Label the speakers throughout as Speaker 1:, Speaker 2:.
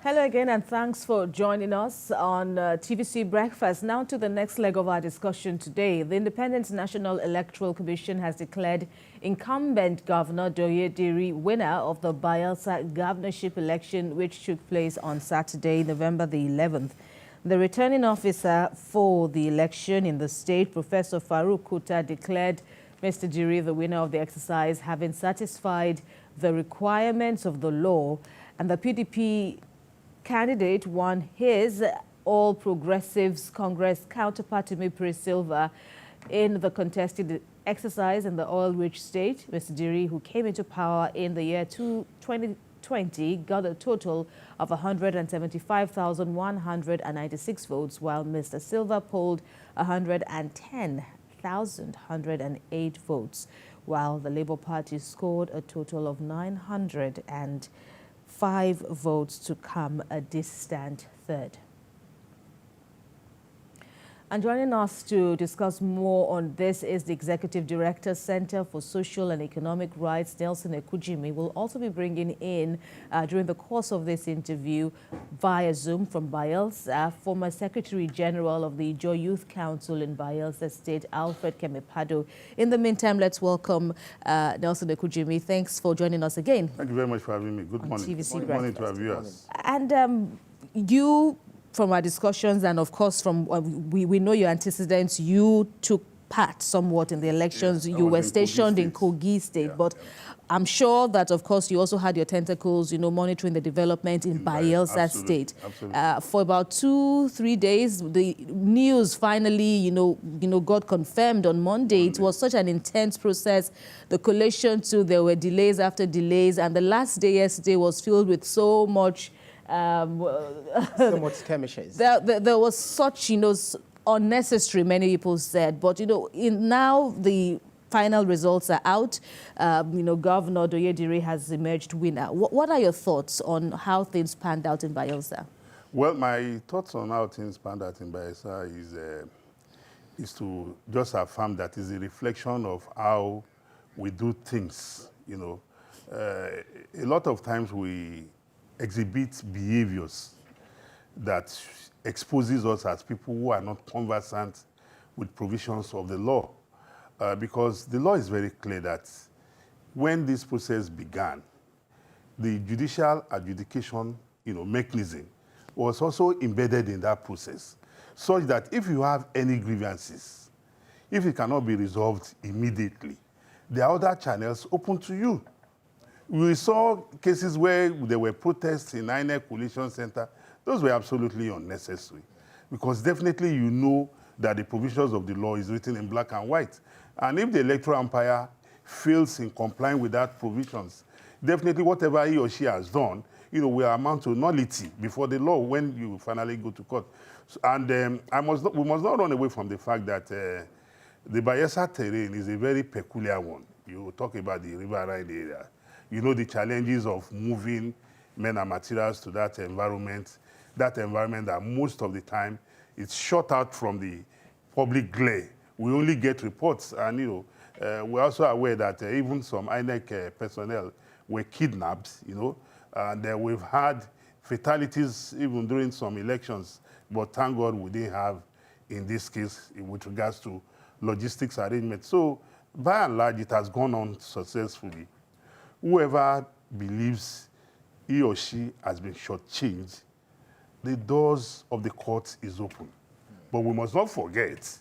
Speaker 1: Hello again, and thanks for joining us on TVC Breakfast. Now to the next leg of our discussion today. The Independent National Electoral Commission has declared incumbent Governor Douye Diri winner of the Bayelsa governorship election, which took place on Saturday, November the 11th. The returning officer for the election in the state, Professor Farouk Kuta, declared Mr. Diri the winner of the exercise, having satisfied the requirements of the law, and the PDP candidate won his All Progressives Congress counterpart Timipri Silva in the contested exercise in the oil-rich state. Mr. Diri, who came into power in the year 2020, got a total of 175,196 votes, while Mr. Silva polled 110,108 votes, while the Labour Party scored a total of 905 votes to come a distant third. And joining us to discuss more on this is the Executive Director, Center for Social and Economic Rights, Nelson Ekujimi. We'll also be bringing in, during the course of this interview, via Zoom from Bayelsa, former Secretary General of the Ijaw Youth Council in Bayelsa State, Alfred Kemepado. In the meantime, let's welcome Nelson Ekujimi. Thanks for joining us again.
Speaker 2: Thank you very much for having me. Good morning.
Speaker 1: TVC
Speaker 2: Good morning to our viewers.
Speaker 1: And you, from our discussions, and of course from we know your antecedents, you took part somewhat in the elections.
Speaker 2: Yes,
Speaker 1: you were stationed in Kogi State, but I'm sure that, of course, you also had your tentacles, monitoring the development in Bayelsa State.
Speaker 2: Absolutely.
Speaker 1: For about 2-3 days, the news finally, got confirmed on Monday. It was such an intense process. The collation too, there were delays after delays, and the last day yesterday was filled with so much.
Speaker 3: So much skirmishes.
Speaker 1: There was such, unnecessary, many people said. But, now the final results are out. Governor Douye Diri has emerged winner. What are your thoughts on how things panned out in Bayelsa?
Speaker 2: Well, my thoughts on how things panned out in Bayelsa is to just affirm that is a reflection of how we do things. A lot of times we exhibit behaviors that exposes us as people who are not conversant with provisions of the law. Because the law is very clear that when this process began, the judicial adjudication mechanism was also embedded in that process, such that if you have any grievances, if it cannot be resolved immediately, there are other channels open to you. We saw cases where there were protests in INEC collation center. Those were absolutely unnecessary, because definitely that the provisions of the law is written in black and white. And if the electoral umpire fails in complying with that provisions, definitely whatever he or she has done, will amount to nullity before the law when you finally go to court. And we must not run away from the fact that the Bayelsa terrain is a very peculiar one. You talk about the riverine area. The challenges of moving men and materials to that environment that most of the time it's shut out from the public glare. We only get reports, and we're also aware that even some INEC personnel were kidnapped, and we've had fatalities even during some elections, but thank God we didn't have in this case with regards to logistics arrangements. So by and large, it has gone on successfully. Whoever believes he or she has been shortchanged, the doors of the court is open. But we must not forget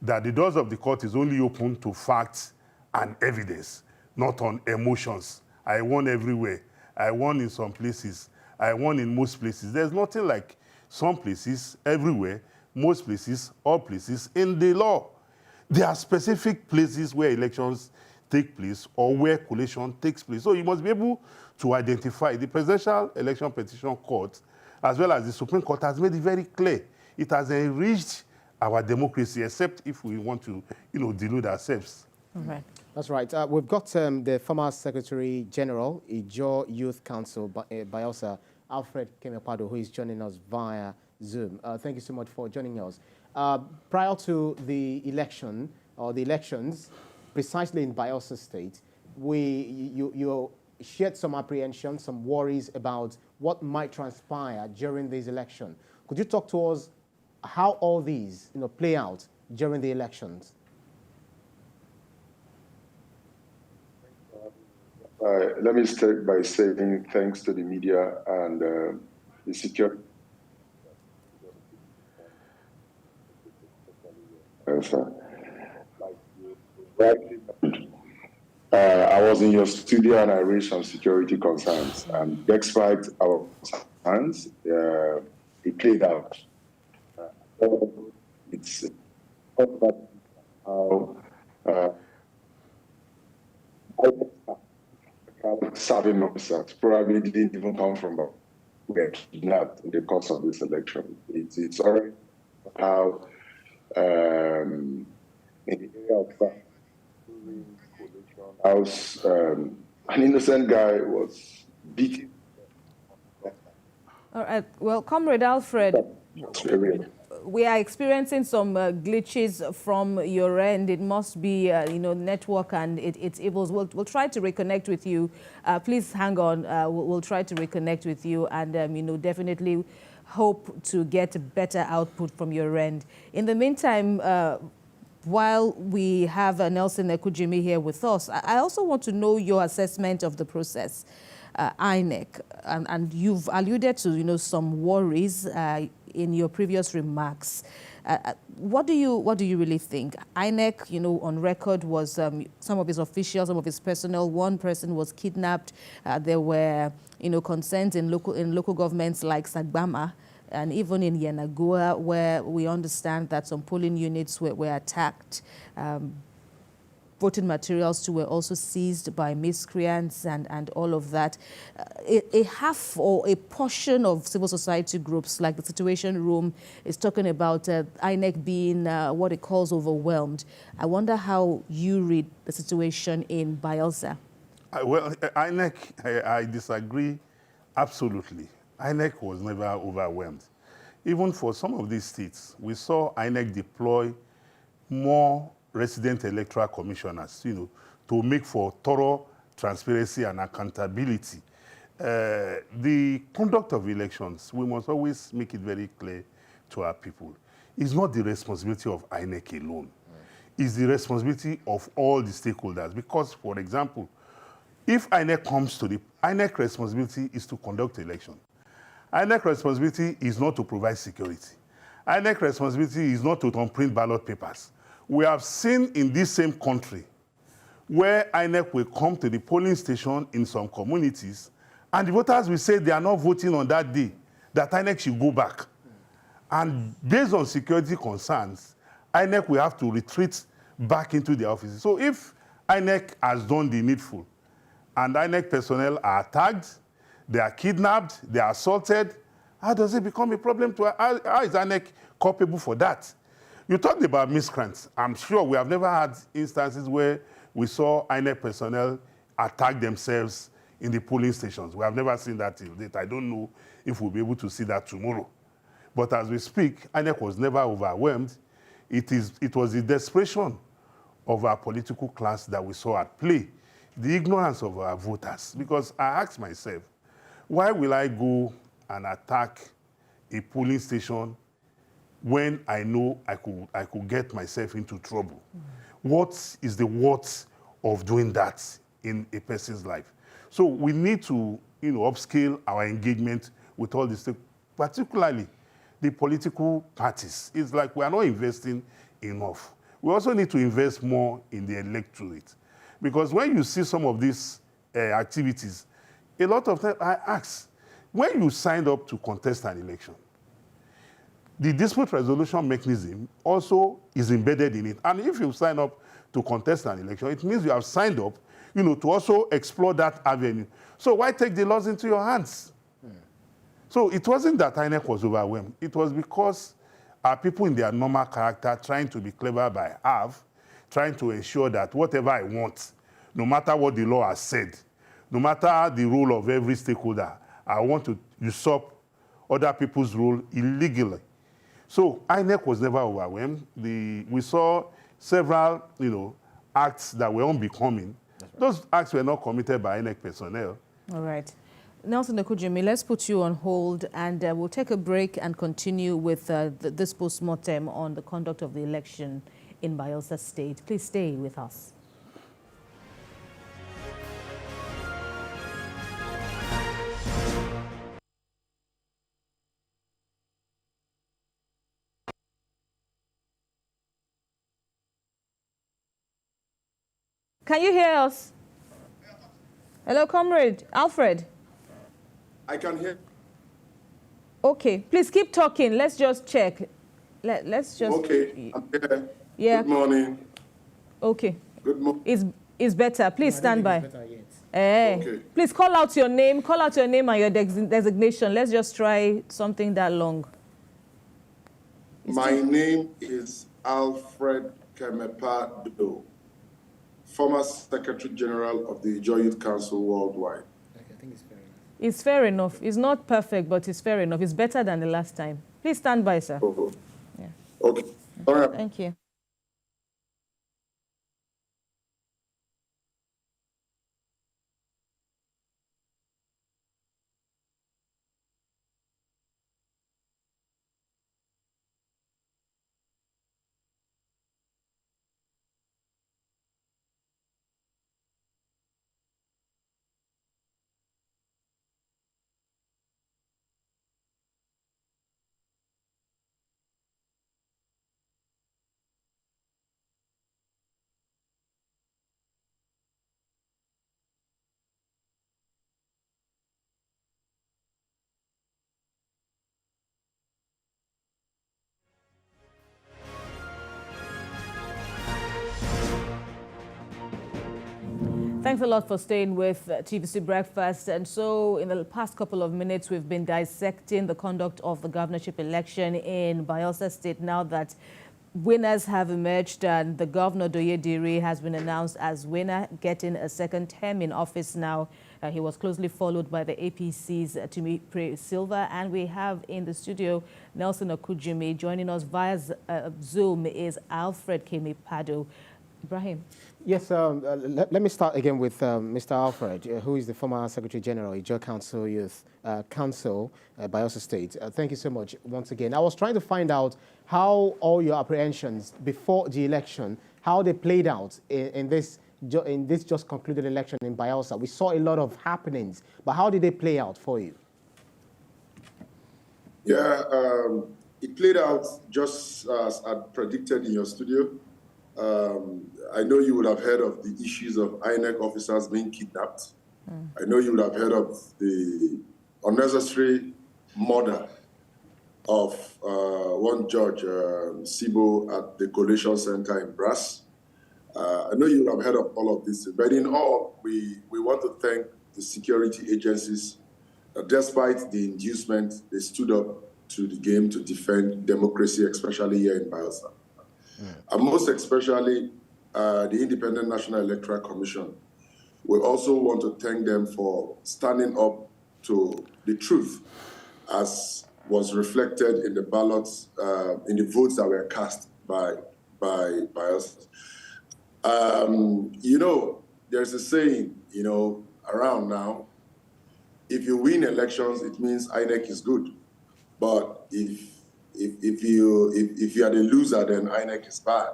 Speaker 2: that the doors of the court is only open to facts and evidence, not on emotions. I won everywhere. I won in some places. I won in most places. There's nothing like some places, everywhere, most places, all places in the law. There are specific places where elections take place or where collation takes place. So you must be able to identify. The Presidential Election Petition Court, as well as the Supreme Court, has made it very clear. It has enriched our democracy, except if we want to, delude ourselves.
Speaker 1: Right.
Speaker 3: That's right. We've got the former Secretary General, Ijaw Youth Council, Bayelsa, Alfred Kemepado, who is joining us via Zoom. Thank you so much for joining us. Prior to the election, or the elections, precisely in Bayelsa State, you shared some apprehension, some worries about what might transpire during this election. Could you talk to us how all these, play out during the elections?
Speaker 4: Let me start by saying thanks to the media and the security. I was in your studio and I raised some security concerns. And despite our concerns, it played out. It's how serving officers probably didn't even come from were kidnapped in the course of this election. It's already how in the area of house, an innocent guy was beaten.
Speaker 1: All right. Well, Comrade Alfred, we are experiencing some glitches from your end. It must be, network and its evils. We'll try to reconnect with you. Please hang on. We'll try to reconnect with you and, definitely hope to get better output from your end. In the meantime, while we have Nelson Ekujimi here with us, I also want to know your assessment of the process. INEC, and you've alluded to, some worries in your previous remarks. What do you really think? INEC, on record was some of his officials, some of his personnel. One person was kidnapped. There were, concerns in local governments like Sagbama, and even in Yenagoa, where we understand that some polling units were attacked. Voting materials too were also seized by miscreants and all of that. A half or a portion of civil society groups like the Situation Room is talking about INEC being what it calls overwhelmed. I wonder how you read the situation in Bayelsa.
Speaker 2: Well, INEC, I disagree absolutely. INEC was never overwhelmed. Even for some of these states, we saw INEC deploy more resident electoral commissioners, to make for thorough transparency and accountability. The conduct of elections, we must always make it very clear to our people. It's not the responsibility of INEC alone. It's the responsibility of all the stakeholders. Because, for example, if INEC comes to the INEC responsibility is to conduct election. INEC responsibility is not to provide security. INEC responsibility is not to print ballot papers. We have seen in this same country where INEC will come to the polling station in some communities and the voters will say they are not voting on that day, that INEC should go back. And based on security concerns, INEC will have to retreat back into their offices. So if INEC has done the needful and INEC personnel are tagged, they are kidnapped, they are assaulted, how does it become a problem to how is INEC culpable for that? You talked about miscreants. I'm sure we have never had instances where we saw INEC personnel attack themselves in the polling stations. We have never seen that till date. I don't know if we'll be able to see that tomorrow. But as we speak, INEC was never overwhelmed. It was the desperation of our political class that we saw at play, the ignorance of our voters. Because I asked myself, why will I go and attack a polling station when I know I could get myself into trouble? What is the worth of doing that in a person's life? So we need to, upscale our engagement with all this, particularly the political parties. It's like we are not investing enough. We also need to invest more in the electorate. Because when you see some of these activities, a lot of times I ask, when you signed up to contest an election, the dispute resolution mechanism also is embedded in it. And if you sign up to contest an election, it means you have signed up, to also explore that avenue. So why take the laws into your hands? So it wasn't that INEC was overwhelmed. It was because our people in their normal character trying to be clever by half, trying to ensure that whatever I want, no matter what the law has said, no matter the role of every stakeholder, I want to usurp other people's role illegally. So INEC was never overwhelmed. We saw several, acts that were unbecoming,
Speaker 3: Right.
Speaker 2: Those acts were not committed by INEC personnel.
Speaker 1: All right. Nelson Okujimi, let's put you on hold and we'll take a break and continue with this post-mortem on the conduct of the election in Bayelsa State. Please stay with us. Can you hear us? Hello, comrade. Alfred.
Speaker 4: I can hear.
Speaker 1: Okay, please keep talking. Let's just check. Let's just...
Speaker 4: Okay, I'm here.
Speaker 1: Yeah.
Speaker 4: Good morning.
Speaker 1: Okay.
Speaker 4: Good morning.
Speaker 1: It's better. Please stand by.
Speaker 4: Okay.
Speaker 1: Please call out your name. Call out your name and your designation. Let's just try something that long.
Speaker 4: My name is Alfred Kemepa-Do, former Secretary General of the Joy Youth Council Worldwide.
Speaker 3: Okay, I think it's fair enough.
Speaker 1: It's fair enough. It's not perfect, but it's fair enough. It's better than the last time. Please stand by, sir.
Speaker 4: Oh.
Speaker 1: Yeah.
Speaker 4: Okay. All right.
Speaker 1: Thank you. Thanks a lot for staying with TVC Breakfast. And so in the past couple of minutes, we've been dissecting the conduct of the governorship election in Bayelsa State now that winners have emerged and the governor, Douye Diri, has been announced as winner, getting a second term in office now. He was closely followed by the APC's Timi Silva. And we have in the studio Nelson Okujimi. Joining us via Zoom is Alfred Kemepa-Do. Ibrahim.
Speaker 3: Yes, let me start again with Mr. Alfred, who is the former Secretary General, Ijaw Council Youth Council, Bayelsa State. Thank you so much once again. I was trying to find out how all your apprehensions before the election, how they played out in this just concluded election in Bayelsa. We saw a lot of happenings, but how did they play out for you?
Speaker 4: Yeah, it played out just as I predicted in your studio. I know you would have heard of the issues of INEC officers being kidnapped. I know you would have heard of the unnecessary murder of one judge, Sibo, at the collation center in Brass. I know you would have heard of all of this, but in all, we want to thank the security agencies that despite the inducement, they stood up to the game to defend democracy, especially here in Bayelsa. And most especially the Independent National Electoral Commission. We also want to thank them for standing up to the truth as was reflected in the ballots, in the votes that were cast by us. You know, there's a saying, you know, around now, if you win elections, it means INEC is good. But if you are the loser, then INEC is bad.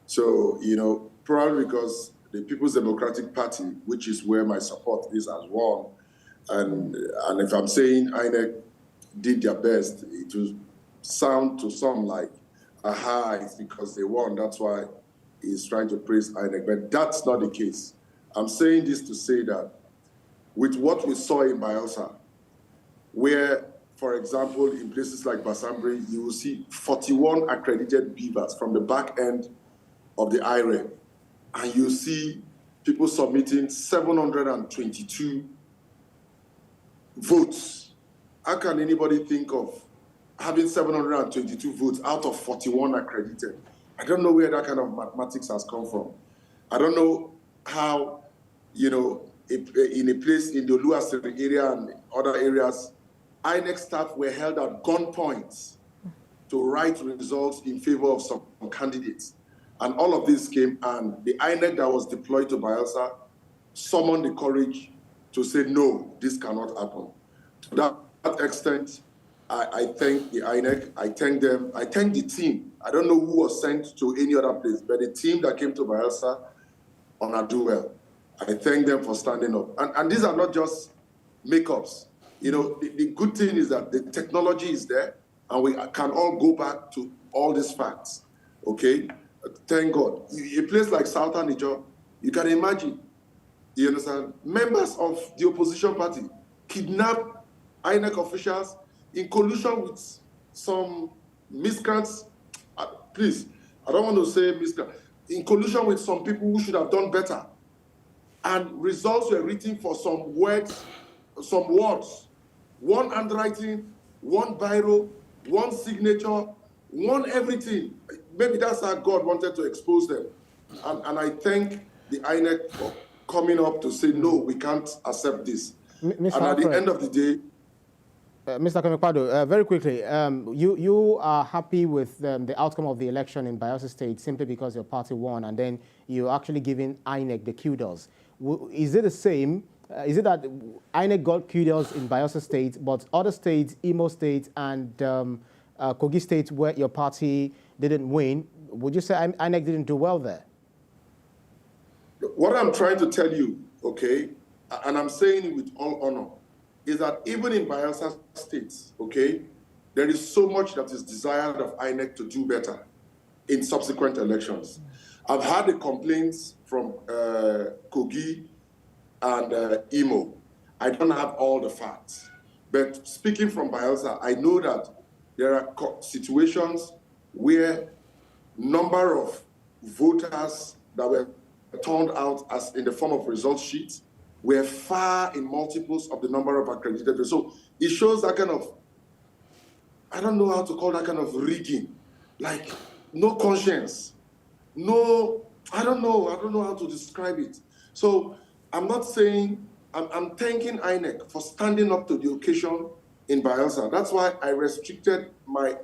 Speaker 4: So, you know, probably because the People's Democratic Party, which is where my support is, has won. And if I'm saying INEC did their best, it will sound to some like, aha, it's because they won. That's why he's trying to praise INEC. But that's not the case. I'm saying this to say that with what we saw in Bayelsa, where, for example, in places like Basambri, you will see 41 accredited beavers from the back end of the IREG. And you see people submitting 722 votes. How can anybody think of having 722 votes out of 41 accredited? I don't know where that kind of mathematics has come from. I don't know how, you know, in a place in the Oluwasiri area and other areas, INEC staff were held at gunpoint to write results in favor of some candidates. And all of this came, and the INEC that was deployed to Bayelsa summoned the courage to say, no, this cannot happen. To that extent, I thank the INEC, I thank them, I thank the team. I don't know who was sent to any other place, but the team that came to Bayelsa on a do well. I thank them for standing up. And these are not just makeups. You know, the good thing is that the technology is there, and we can all go back to all these facts, okay? Thank God. A place like Southern Niger, you can imagine, you understand, members of the opposition party kidnapped INEC officials in collusion with some miscreants. Please, I don't want to say miscreants. In collusion with some people who should have done better. And results were written for some words, one handwriting, one biro, one signature, one everything. Maybe that's how God wanted to expose them. And I thank the INEC for coming up to say, no, we can't accept this. And at the end of the day,
Speaker 3: Mr. Kemekpado, very quickly, you are happy with the outcome of the election in Bayelsa State simply because your party won, and then you're actually giving INEC the kudos. Is it the same? Is it that INEC got kudos in Bayelsa State, but other states, Imo State and Kogi State, where your party didn't win, would you say INEC didn't do well there?
Speaker 4: What I'm trying to tell you, okay, and I'm saying it with all honor, is that even in Bayelsa State, okay, there is so much that is desired of INEC to do better in subsequent elections. I've had the complaints from Kogi and Imo. I don't have all the facts. But speaking from Bayelsa, I know that there are situations where number of voters that were turned out as in the form of result sheets were far in multiples of the number of accredited. So it shows that kind of, I don't know how to call that kind of rigging, like no conscience, no, I don't know how to describe it. So I'm not saying, I'm thanking INEC for standing up to the occasion in Bayelsa. That's why I restricted my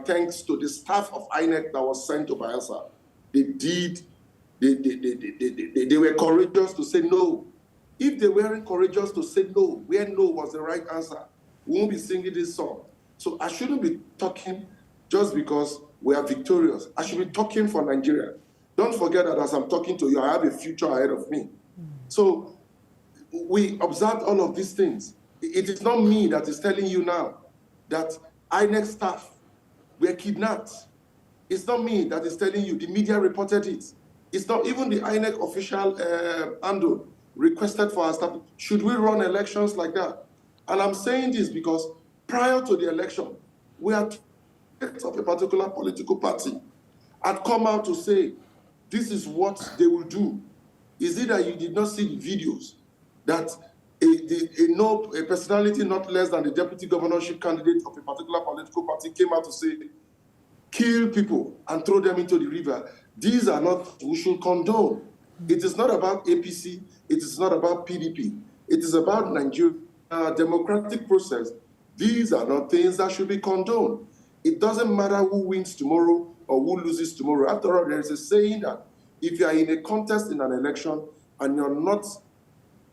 Speaker 4: thanks to the staff of INEC that was sent to Bayelsa. They were courageous to say no. If they weren't courageous to say no, where no was the right answer, we won't be singing this song. So I shouldn't be talking just because we are victorious. I should be talking for Nigeria. Don't forget that as I'm talking to you, I have a future ahead of me. So we observed all of these things. It is not me that is telling you now that INEC staff were kidnapped. It's not me that is telling you. The media reported it. It's not even the INEC official handle requested for our staff. Should we run elections like that? And I'm saying this because prior to the election, we had of a particular political party had come out to say, this is what they will do. Is it that you did not see the videos that a personality not less than the deputy governorship candidate of a particular political party came out to say, kill people and throw them into the river? These are not, we should condone. It is not about APC. It is not about PDP. It is about Nigeria democratic process. These are not things that should be condoned. It doesn't matter who wins tomorrow or who loses tomorrow. After all, there is a saying that if you are in a contest in an election and you're not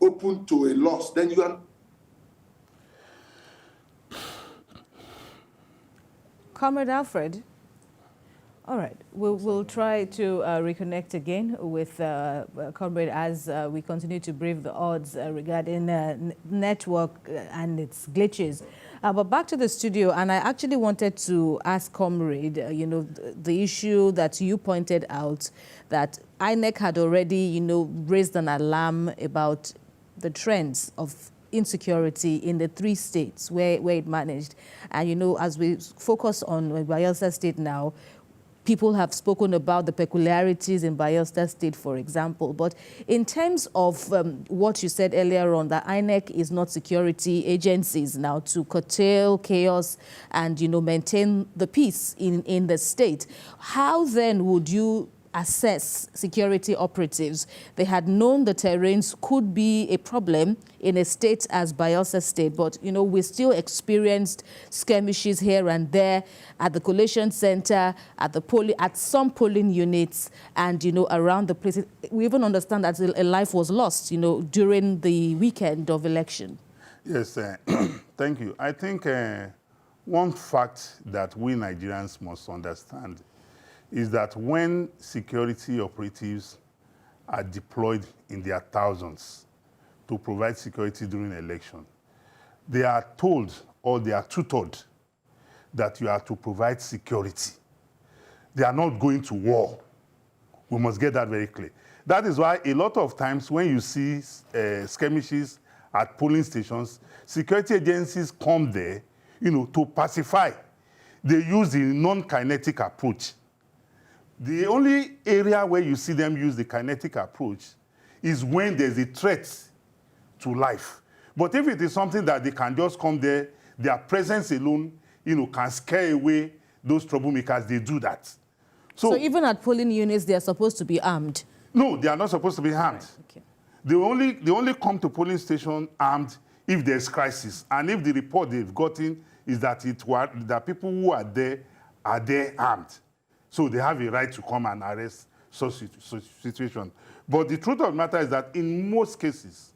Speaker 4: open to a loss, then you are...
Speaker 1: Comrade Alfred. All right, we'll try to reconnect again with Comrade as we continue to brief the odds regarding network and its glitches. But back to the studio, and I actually wanted to ask Comrade, the issue that you pointed out, that INEC had already, raised an alarm about the trends of insecurity in the 3 states where it managed. And, as we focus on Bayelsa State now, people have spoken about the peculiarities in Bayelsa State, for example. But in terms of what you said earlier on, that INEC is not security agencies now to curtail chaos and, maintain the peace in the state, how then would you assess security operatives. They had known the terrains could be a problem in a state as Bayelsa State, but, you know, we still experienced skirmishes here and there at the collation center, at some polling units, and, you know, around the places. We even understand that a life was lost, you know, during the weekend of election.
Speaker 2: Yes, thank you. I think one fact that we Nigerians must understand is that when security operatives are deployed in their thousands to provide security during an election, they are told or they are tutored that you are to provide security. They are not going to war. We must get that very clear. That is why a lot of times when you see skirmishes at polling stations, security agencies come there, you know, to pacify. They use the non-kinetic approach. The only area where you see them use the kinetic approach is when there's a threat to life. But if it is something that they can just come there, their presence alone, you know, can scare away those troublemakers, they do that.
Speaker 1: So even at polling units, they are supposed to be armed?
Speaker 2: No, they are not supposed to be armed.
Speaker 1: Right. Okay.
Speaker 2: They only come to polling station armed if there's crisis. And if the report they've gotten is that the people who are there armed. So they have a right to come and arrest such situation. But the truth of the matter is that in most cases,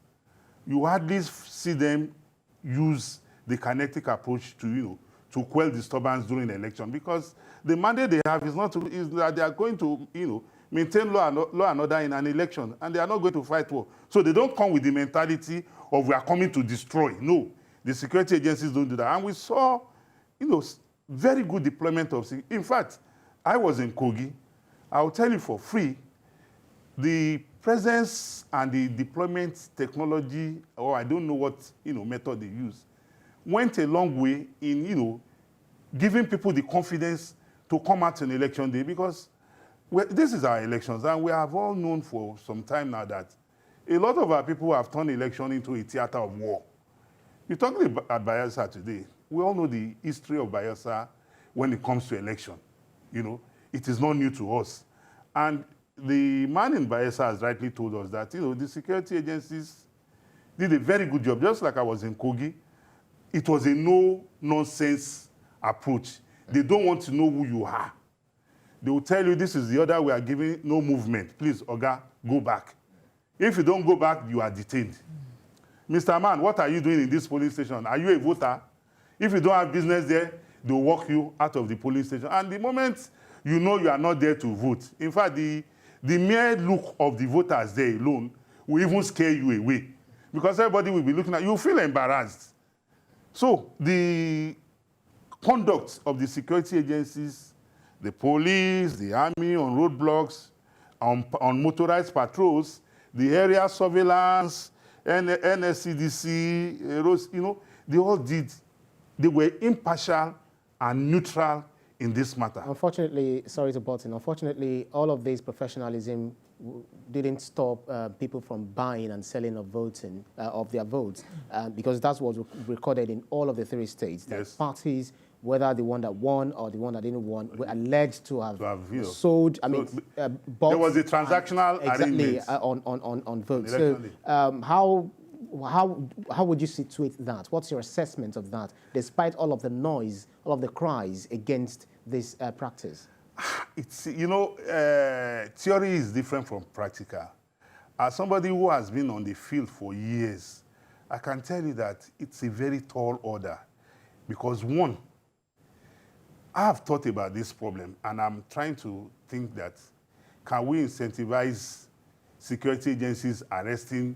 Speaker 2: you hardly see them use the kinetic approach to, you know, to quell disturbance during the election, because the mandate they have is that they are going to, you know, maintain law and order in an election, and they are not going to fight war. So they don't come with the mentality of we are coming to destroy. No, the security agencies don't do that. And we saw, you know, very good deployment of. In fact, I was in Kogi. I'll tell you for free, the presence and the deployment technology, or I don't know what, you know, method they use, went a long way in, you know, giving people the confidence to come out on election day, because this is our elections, and we have all known for some time now that a lot of our people have turned election into a theater of war. You're talking about Bayelsa today. We all know the history of Bayelsa when it comes to election. You know, it is not new to us. And the man in Bayelsa has rightly told us that, you know, the security agencies did a very good job. Just like I was in Kogi, it was a no-nonsense approach. They don't want to know who you are. They will tell you this is the order we are giving, no movement. Please, Oga, go back. If you don't go back, you are detained. Mr. Man, what are you doing in this police station? Are you a voter? If you don't have business there, they'll walk you out of the polling station. And the moment you know you are not there to vote, in fact, the mere look of the voters there alone will even scare you away, because everybody will be looking at you. You feel embarrassed. So the conduct of the security agencies, the police, the army on roadblocks, on motorized patrols, the area surveillance, NSCDC, you know, they were impartial and neutral in this matter.
Speaker 3: Unfortunately, sorry to butt in, unfortunately, all of this professionalism didn't stop people from buying and selling of their votes, because that's what was recorded in all of the 3 states. That
Speaker 2: yes.
Speaker 3: Parties, whether the one that won or the one that didn't won, were alleged to have sold. I mean, bought.
Speaker 2: There was a transactional
Speaker 3: exactly
Speaker 2: arrangement
Speaker 3: on votes. So, how would you situate that? What's your assessment of that, despite all of the noise, all of the cries against this practice?
Speaker 2: It's, you know, theory is different from practical. As somebody who has been on the field for years, I can tell you that it's a very tall order, because one, I have thought about this problem, and I'm trying to think that, can we incentivize security agencies arresting,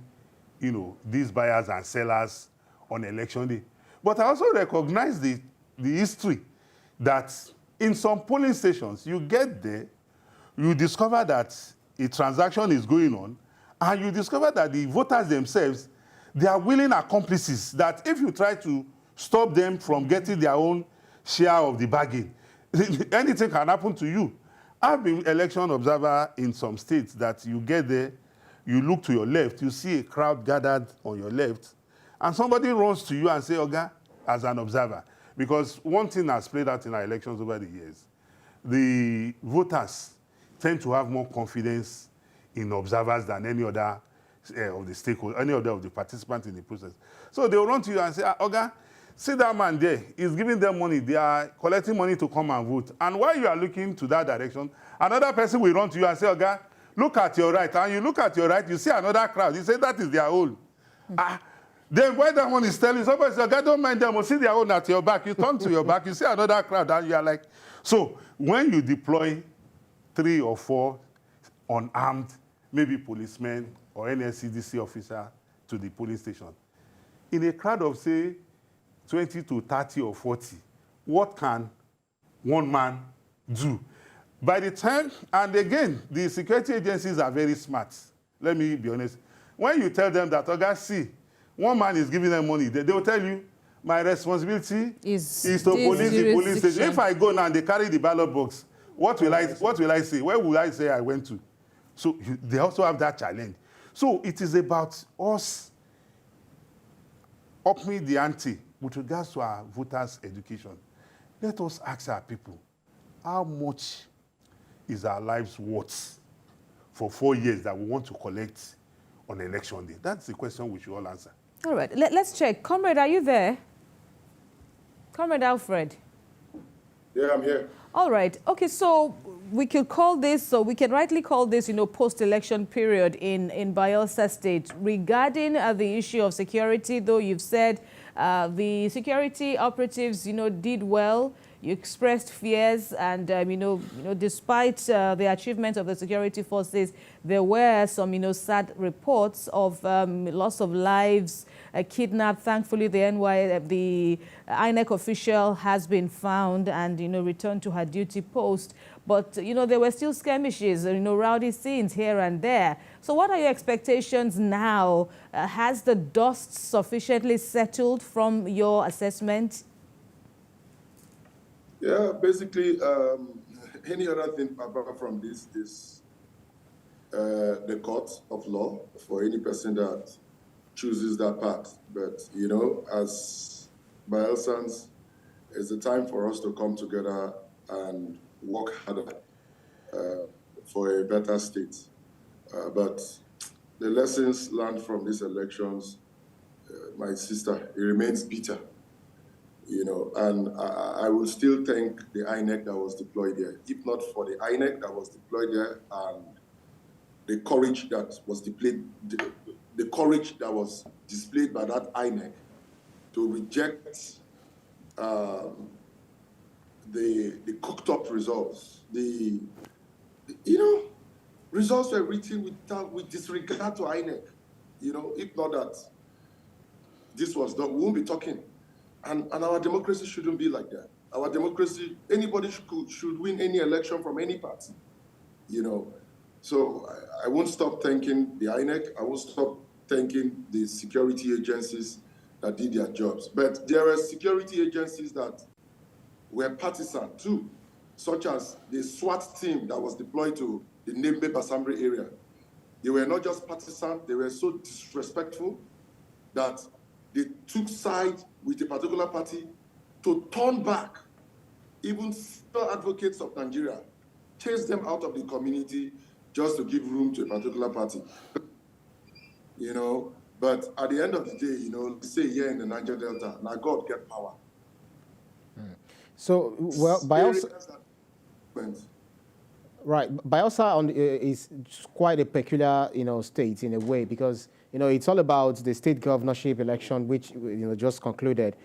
Speaker 2: you know, these buyers and sellers on election day? But I also recognize the history that in some polling stations, you get there, you discover that a transaction is going on, and you discover that the voters themselves, they are willing accomplices, that if you try to stop them from getting their own share of the bargain, anything can happen to you. I've been election observer in some states that you get there, you look to your left, you see a crowd gathered on your left, and somebody runs to you and say, Oga, as an observer. Because one thing has played out in our elections over the years, the voters tend to have more confidence in observers than any other of the stakeholders, any other of the participants in the process. So they will run to you and say, Oga, see that man there, he's giving them money, they are collecting money to come and vote. And while you are looking to that direction, another person will run to you and say, Oga, look at your right. And you look at your right, you see another crowd. You say, that is their own. Then when that one is telling somebody, says, Oga, don't mind them, we'll see their own at your back. You turn to your back, you see another crowd, and you are like, so when you deploy 3 or 4 unarmed, maybe policemen or NSCDC officer to the polling station, in a crowd of, say, 20 to 30 or 40, what can one man do? By the time, and again, the security agencies are very smart. Let me be honest. When you tell them that, Oga, see, one man is giving them money, they will tell you, my responsibility is to police the police station. If I go now and they carry the ballot box, what will I say? Where will I say I went to? So they also have that challenge. So it is about us upping the ante with regards to our voters' education. Let us ask our people, how much is our lives worth for 4 years that we want to collect on election day? That's the question we should all answer.
Speaker 1: All right, let's check. Comrade, are you there? Comrade Alfred.
Speaker 4: Yeah, I'm here.
Speaker 1: All right. Okay, so we could call this, so we can rightly call this, post-election period in Bayelsa State. Regarding the issue of security, though, you've said the security operatives, did well. You expressed fears, and despite the achievement of the security forces, there were some sad reports of loss of lives, kidnapped. Thankfully, the INEC official has been found and returned to her duty post. But there were still skirmishes, rowdy scenes here and there. So, what are your expectations now? Has the dust sufficiently settled from your assessment?
Speaker 4: Yeah, basically, any other thing apart from this is the court of law for any person that chooses that path. But, as Bayelsans, it's the time for us to come together and work harder for a better state. But the lessons learned from these elections, my sister, it remains bitter. And I will still thank the INEC that was deployed there. If not for the INEC that was deployed there and the courage that was displayed, the courage that was displayed by that INEC to reject the cooked up results. Results were written with disregard to INEC. If not that this was done, we won't be talking. And our democracy shouldn't be like that. Our democracy, anybody should win any election from any party, So I won't stop thanking the INEC. I won't stop thanking the security agencies that did their jobs. But there are security agencies that were partisan too, such as the SWAT team that was deployed to the Nembe Basambre area. They were not just partisan, they were so disrespectful that they took side with a particular party to turn back even advocates of Nigeria, chase them out of the community just to give room to a particular party. But at the end of the day, say here in the Niger Delta, now God get power.
Speaker 3: So, Bayelsa... Right, Bayelsa is quite a peculiar, state in a way because, it's all about the state governorship election, which, just concluded.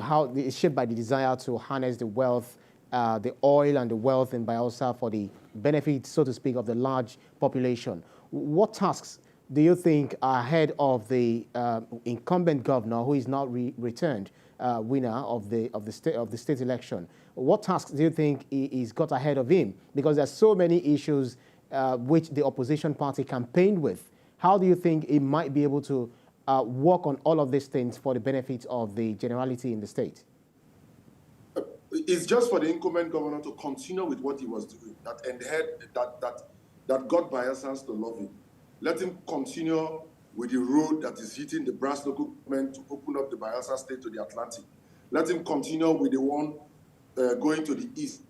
Speaker 3: How it's shaped by the desire to harness the wealth, the oil and the wealth in Bayelsa for the benefit, so to speak, of the large population. What tasks do you think are ahead of the incumbent governor, who is now returned winner of the state election? What tasks do you think he's got ahead of him? Because there's so many issues which the opposition party campaigned with. How do you think he might be able to work on all of these things for the benefit of the generality in the state?
Speaker 4: It's just for the incumbent governor to continue with what he was doing, that got Bayelsans to love him. Let him continue with the road that is hitting the brass local government to open up the Bayelsa state to the Atlantic. Let him continue with the one going to the east,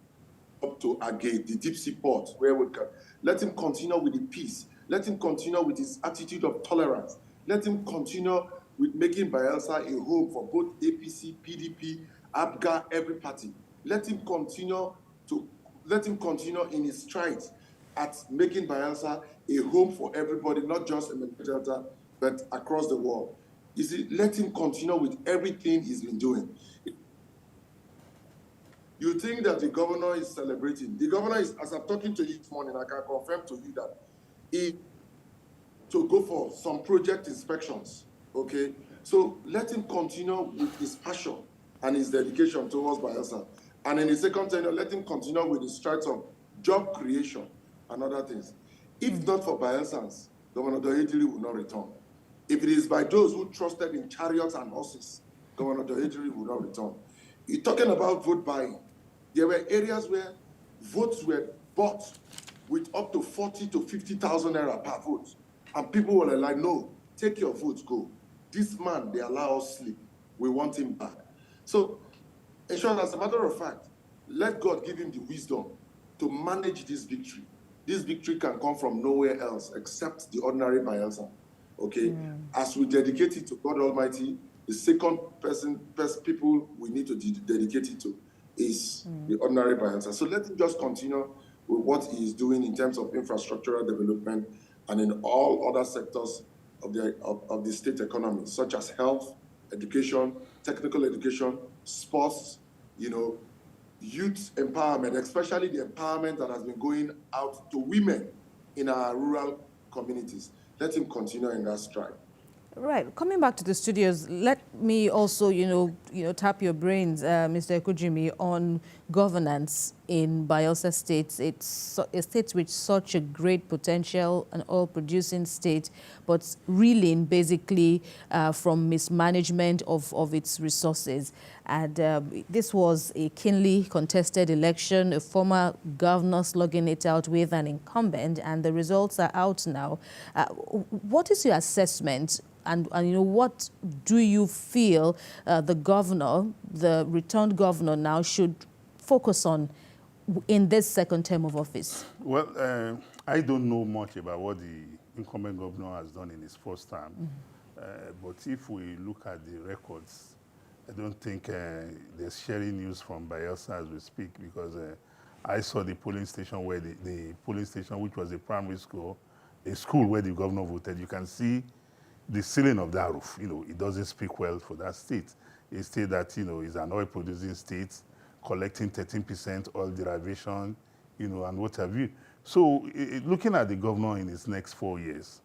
Speaker 4: up to Agate, the deep sea port, where we can. Let him continue with the peace. Let him continue with his attitude of tolerance. Let him continue with making Bayelsa a home for both APC, PDP, ABGA, every party. Let him continue in his strides at making Bayelsa a home for everybody, not just in the Delta, but across the world. You see, let him continue with everything he's been doing. You think that the governor is celebrating. The governor is, as I'm talking to you this morning, I can confirm to you that he to go for some project inspections, okay? So let him continue with his passion and his dedication towards Bayelsa. And in the second tenure, let him continue with his strides of job creation and other things. If not for Bayelsans, Governor Douye Diri will not return. If it is by those who trusted in chariots and horses, Governor Douye Diri will not return. You're talking about vote buying. There were areas where votes were bought with up to 40 to 50,000 naira per vote. And people were like, no, take your votes, go. This man, they allow us sleep. We want him back. So, in short, as a matter of fact, let God give him the wisdom to manage this victory. This victory can come from nowhere else except the ordinary Bayelsa. Okay? As we dedicate it to God Almighty, the second people we need to dedicate it to is the ordinary Bayelsa. So let him just continue with what he is doing in terms of infrastructural development and in all other sectors of the state economy, such as health, education, technical education, sports, youth empowerment, especially the empowerment that has been going out to women in our rural communities. Let him continue in that stride.
Speaker 1: Right. Coming back to the studios, let me also, tap your brains, Mr. Ekujimi, on governance in Bayelsa State. It's a state with such a great potential, an oil-producing state, but reeling basically from mismanagement of its resources. And this was a keenly contested election, a former governor slugging it out with an incumbent, and the results are out now. What is your assessment? And what do you feel the governor, the returned governor now, should focus on in this second term of office?
Speaker 2: Well, I don't know much about what the incumbent governor has done in his first term. But if we look at the records, I don't think there's sharing news from Bayelsa as we speak, because I saw the polling station where the polling station, which was a primary school, a school where the governor voted. You can see the ceiling of that roof. It doesn't speak well for that state. A state that, is an oil-producing state, collecting 13% oil derivation, and what have you. So looking at the governor in his next 4 years,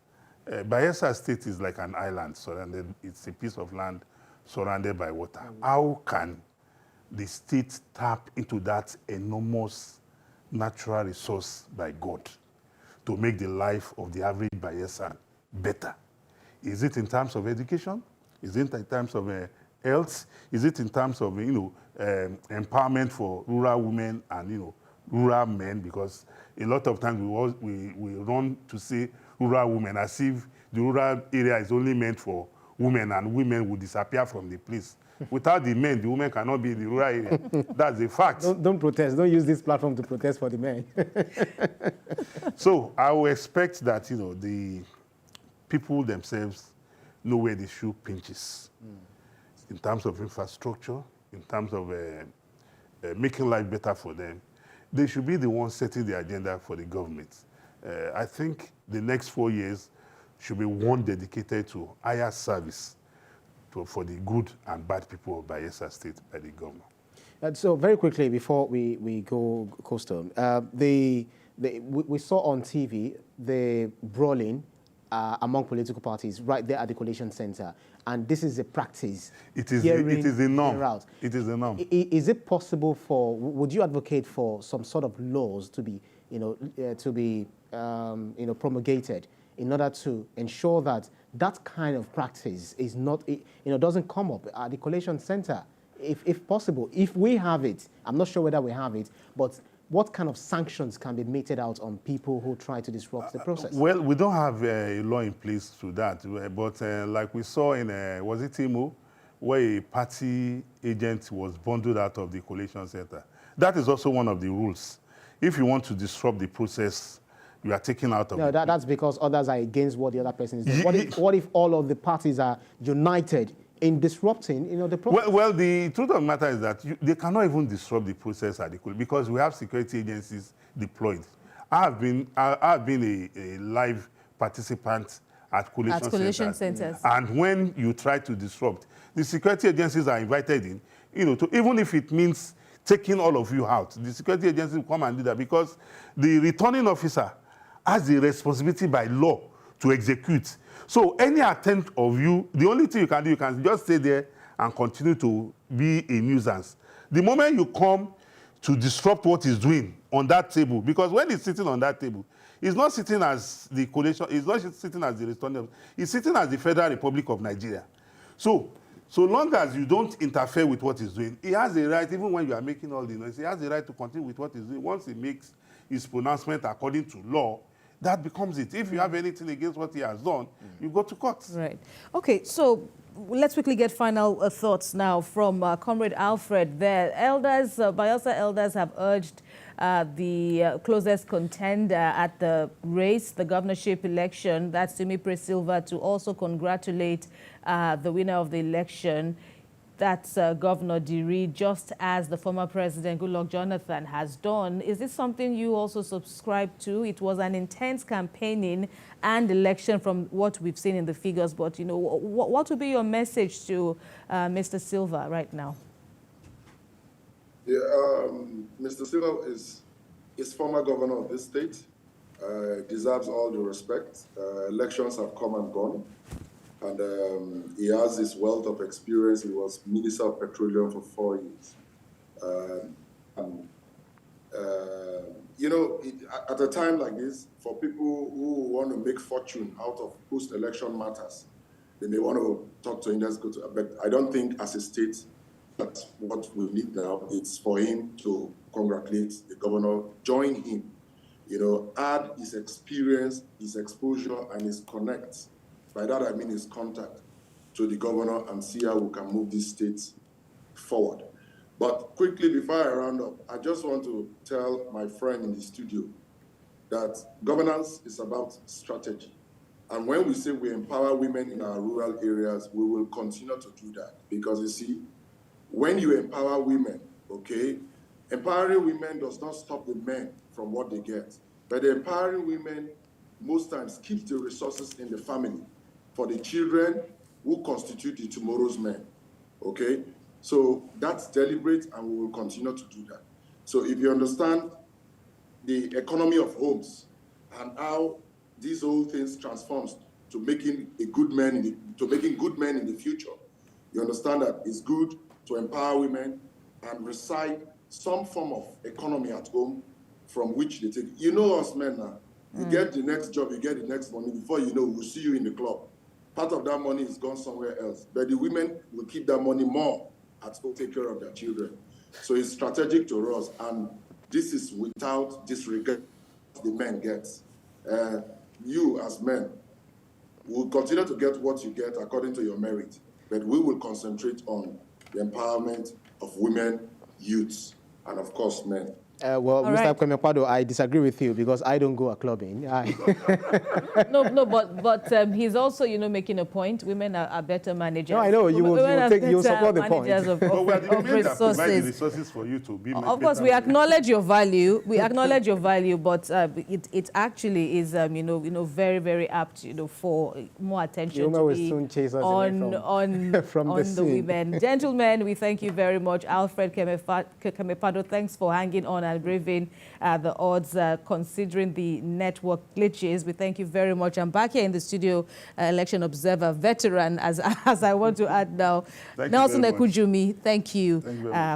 Speaker 2: Bayelsa State is like an island surrounded. It's a piece of land surrounded by water. How can the state tap into that enormous natural resource by God to make the life of the average Bayelsan better? Is it in terms of education? Is it in terms of health? Is it in terms of empowerment for rural women and rural men? Because a lot of times we run to say rural women as if the rural area is only meant for women, and women will disappear from the place. Without the men, the women cannot be in the rural area. That's a fact.
Speaker 3: Don't protest. Don't use this platform to protest for the men.
Speaker 2: So I will expect that the people themselves know where the shoe pinches in terms of infrastructure, in terms of making life better for them. They should be the ones setting the agenda for the government. I think the next 4 years should be one dedicated to higher service for the good and bad people of Bayelsa State by the governor.
Speaker 3: So very quickly, before we go coastal, we saw on TV the brawling among political parties right there at the collation center, and this is a practice.
Speaker 2: It is a norm. It is a norm.
Speaker 3: Is it possible would you advocate for some sort of laws to be, promulgated in order to ensure that that kind of practice is not, doesn't come up at the collation center, if possible? If we have it, I'm not sure whether we have it, but what kind of sanctions can be meted out on people who try to disrupt the process?
Speaker 2: Well, we don't have a law in place to that, but like we saw in, was it Imo, where a party agent was bundled out of the collation center. That is also one of the rules. if you want to disrupt the process, you are taken out of
Speaker 3: No,
Speaker 2: it.
Speaker 3: that's because others are against what the other person is doing.
Speaker 2: Ye-
Speaker 3: What if all of the parties are united in disrupting, the process?
Speaker 2: Well, the truth of the matter is that they cannot even disrupt the process adequately because we have security agencies deployed. I have been a live participant at collation centers. And when you try to disrupt, the security agencies are invited in, even if it means taking all of you out, the security agencies will come and do that because the returning officer has the responsibility by law to execute. So any attempt of you, the only thing you can do, you can just stay there and continue to be a nuisance. The moment you come to disrupt what he's doing on that table, because when he's sitting on that table, he's not sitting as the collation, he's not sitting as the returning, he's sitting as the Federal Republic of Nigeria. So long as you don't interfere with what he's doing, he has a right, even when you are making all the noise, he has a right to continue with what he's doing. Once he makes his pronouncement according to law, that becomes it. If you have anything against what he has done, you go to court.
Speaker 1: Right. Okay, so let's quickly get final thoughts now from Comrade Alfred there. Bayelsa elders have urged the closest contender at the race, the governorship election, that's Simi Silva, to also congratulate the winner of the election. That's Governor Diri, just as the former president, Goodluck Jonathan, has done. Is this something you also subscribe to? It was an intense campaigning and election from what we've seen in the figures, but, what would be your message to Mr. Silva right now?
Speaker 5: Yeah, Mr. Silva is former governor of this state, deserves all the respect. Elections have come and gone. And he has this wealth of experience. He was Minister of Petroleum for 4 years. At a time like this, for people who want to make fortune out of post-election matters, they may want to talk to him. But I don't think as a state, that's what we need now. It's for him to congratulate the governor, join him, add his experience, his exposure, and his connects. By that, I mean his contact to the governor and see how we can move this state forward. But quickly, before I round up, I just want to tell my friend in the studio that governance is about strategy. And when we say we empower women in our rural areas, we will continue to do that. Because you see, when you empower women, empowering women does not stop the men from what they get. But empowering women most times keeps the resources in the family for the children who constitute the tomorrow's men, So that's deliberate, and we will continue to do that. So if you understand the economy of homes and how these whole things transforms to making good men in the future, you understand that it's good to empower women and reside some form of economy at home from which they take. You know us men now. You get the next job, you get the next money. Before you know, we'll see you in the club. Part of that money is gone somewhere else. But the women will keep that money more at home, take care of their children. So it's strategic to us. And this is without disregard the men get. You as men will continue to get what you get according to your merit. But we will concentrate on the empowerment of women, youths, and of course, men.
Speaker 3: Mr. Kwemepado, I disagree with you because I don't go clubbing.
Speaker 1: No, but he's also, making a point. Women are better managers.
Speaker 3: No, I know you will support the point.
Speaker 2: But we are the women that provide the resources for you to be.
Speaker 1: Of course, we acknowledge your value. We acknowledge your value, but it actually is, very, very apt, for more attention to be on the women. Gentlemen, we thank you very much. Alfred Kemepado, thanks for hanging on and braving the odds considering the network glitches. We thank you very much. I'm back here in the studio, election observer, veteran, as I want to add now. Nelson Ekujumi, thank you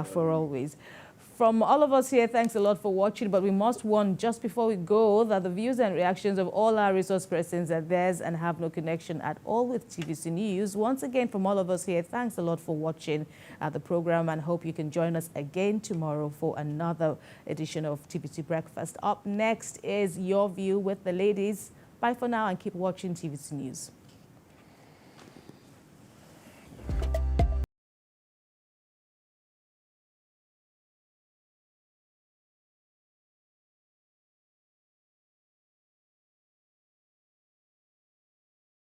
Speaker 1: for always. From all of us here, thanks a lot for watching, but we must warn just before we go that the views and reactions of all our resource persons are theirs and have no connection at all with TVC News. Once again, from all of us here, thanks a lot for watching the program and hope you can join us again tomorrow for another edition of TVC Breakfast. Up next is Your View with the ladies. Bye for now and keep watching TVC News.